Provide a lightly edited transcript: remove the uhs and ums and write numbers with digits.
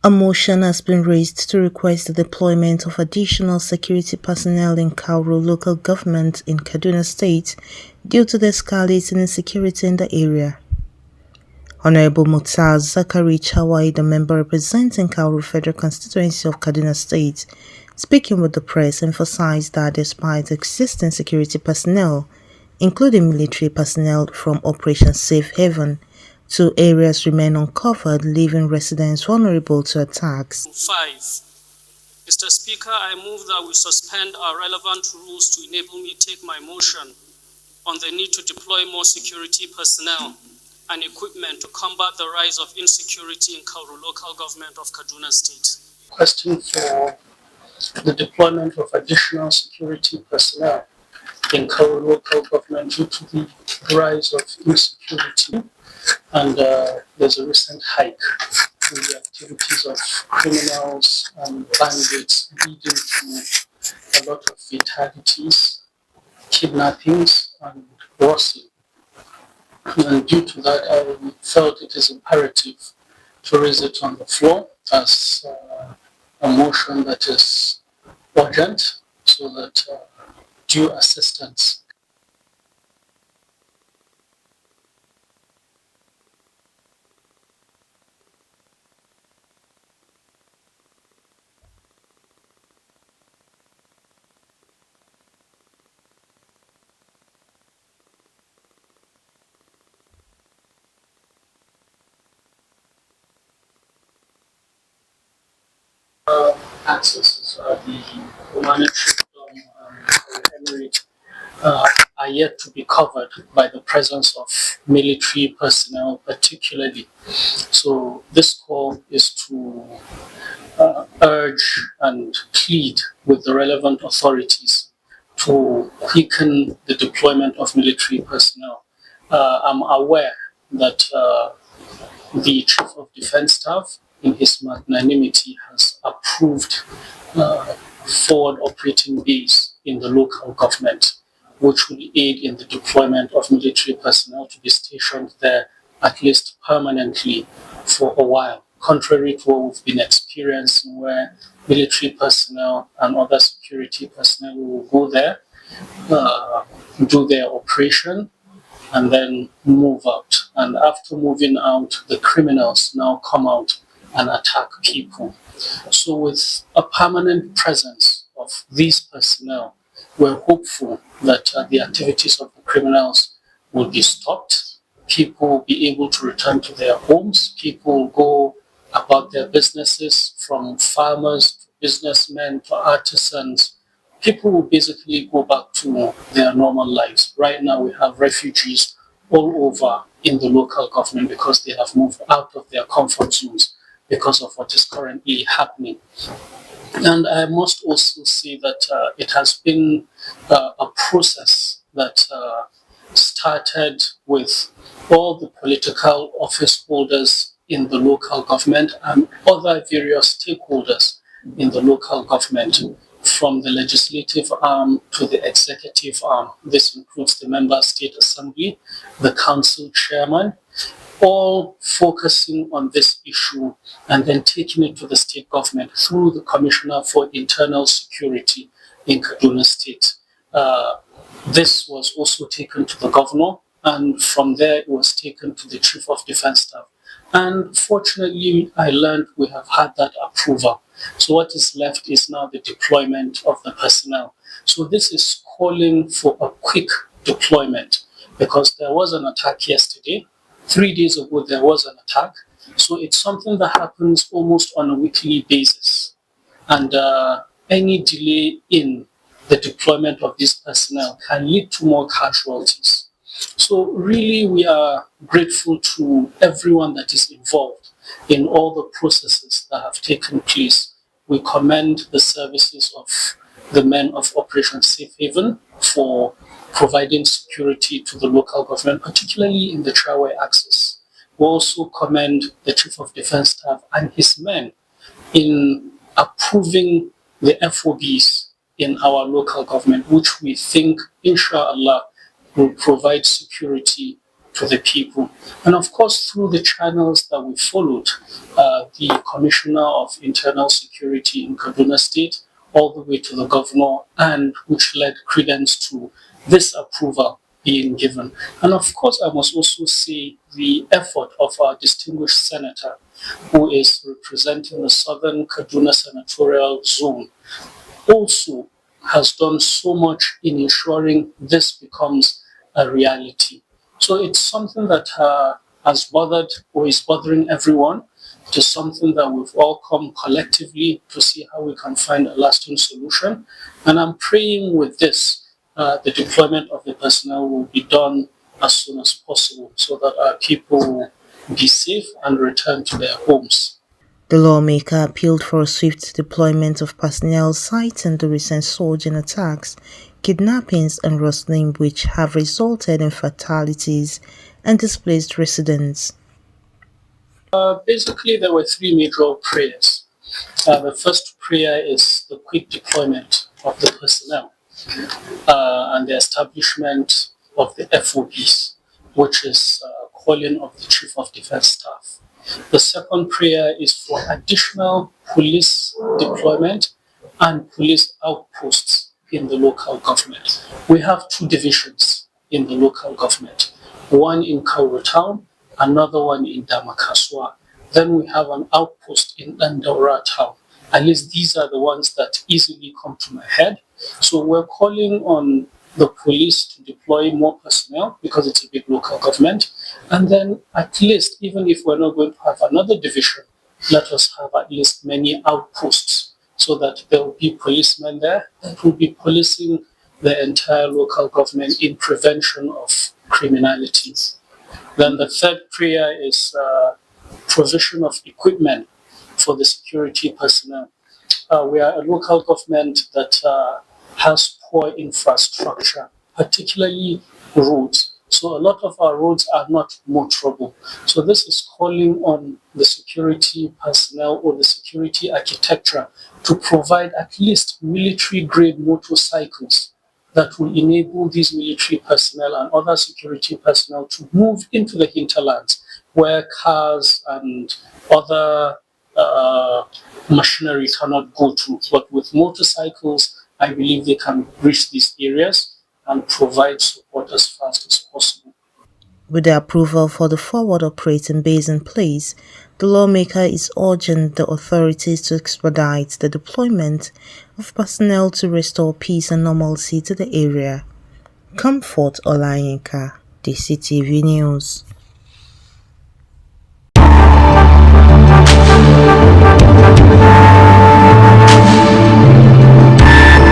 A motion has been raised to request the deployment of additional security personnel in Kauro local government in Kaduna State due to the escalating insecurity in the area. Honorable Mukhtar Zakari Chawai, the member representing Kauro Federal Constituency of Kaduna State, speaking with the press, emphasized that despite existing security personnel, including military personnel from Operation Safe Haven, 2 areas remain uncovered, leaving residents vulnerable to attacks. 5. Mr. Speaker, I move that we suspend our relevant rules to enable me to take my motion on the need to deploy more security personnel and equipment to combat the rise of insecurity in Kauru local government of Kaduna State. Question for the deployment of additional security personnel in Kauru local government due to the rise of insecurity. And there's a recent hike in the activities of criminals and bandits, leading to a lot of fatalities, kidnappings, and rustling. And due to that, I felt it is imperative to raise it on the floor as a motion that is urgent, so that due assistance accesses the humanitarian emirate are yet to be covered by the presence of military personnel particularly. So this call is to urge and plead with the relevant authorities to quicken the deployment of military personnel. I'm aware that the Chief of Defense Staff, in his magnanimity, has approved forward operating base in the local government, which will aid in the deployment of military personnel to be stationed there at least permanently for a while, contrary to what we've been experiencing, where military personnel and other security personnel will go there, do their operation, and then move out. And after moving out, the criminals now come out and attack people. So with a permanent presence of these personnel, we're hopeful that the activities of the criminals will be stopped. People will be able to return to their homes. People will go about their businesses, from farmers to businessmen to artisans. People will basically go back to their normal lives. Right now, we have refugees all over in the local government because they have moved out of their comfort zones because of what is currently happening. And I must also say that it has been a process that started with all the political office holders in the local government and other various stakeholders in the local government, from the legislative arm to the executive arm. This includes the Member State Assembly, the council chairman, all focusing on this issue and then taking it to the state government through the Commissioner for Internal Security in Kaduna State. This was also taken to the governor, and from there it was taken to the Chief of Defense Staff. And fortunately, I learned we have had that approval. So what is left is now the deployment of the personnel. So this is calling for a quick deployment, because there was an attack yesterday. 3 days ago, there was an attack. So it's something that happens almost on a weekly basis. And any delay in the deployment of this personnel can lead to more casualties. So really, we are grateful to everyone that is involved in all the processes that have taken place. We commend the services of the men of Operation Safe Haven for providing security to the local government, particularly in the Traway axis. We also commend the Chief of Defense Staff and his men in approving the FOBs in our local government, which we think, inshallah, will provide security to the people. And of course, through the channels that we followed, the Commissioner of Internal Security in Kaduna State, all the way to the governor, and which led credence to this approval being given. And of course, I must also say the effort of our distinguished senator, who is representing the Southern Kaduna Senatorial Zone, also has done so much in ensuring this becomes a reality. So it's something that has bothered or is bothering everyone. It is something that we've all come collectively to see how we can find a lasting solution. And I'm praying with this, the deployment of the personnel will be done as soon as possible so that our people will be safe and return to their homes. The lawmaker appealed for a swift deployment of personnel citing the recent surge in attacks, kidnappings and rustling which have resulted in fatalities and displaced residents. Basically, there were three major prayers. The first prayer is the quick deployment of the personnel and the establishment of the FOBs, which is calling of the Chief of Defense Staff. The second prayer is for additional police deployment and police outposts in the local government. We have two divisions in the local government, one in Kauro town, another one in Damakaswa. Then we have an outpost in Andaura town. At least these are the ones that easily come to my head. So we're calling on the police to deploy more personnel because it's a big local government. And then at least, even if we're not going to have another division, let us have at least many outposts so that there will be policemen there that will be policing the entire local government in prevention of criminality. Then the third prayer is provision of equipment for the security personnel. We are a local government that has poor infrastructure, particularly roads. So a lot of our roads are not motorable. So this is calling on the security personnel or the security architecture to provide at least military-grade motorcycles that will enable these military personnel and other security personnel to move into the hinterlands where cars and other machinery cannot go to. But with motorcycles, I believe they can reach these areas and provide support as fast as possible. With the approval for the forward operating base in place, the lawmaker is urging the authorities to expedite the deployment of personnel to restore peace and normalcy to the area. Comfort Olayinka, DCTV News.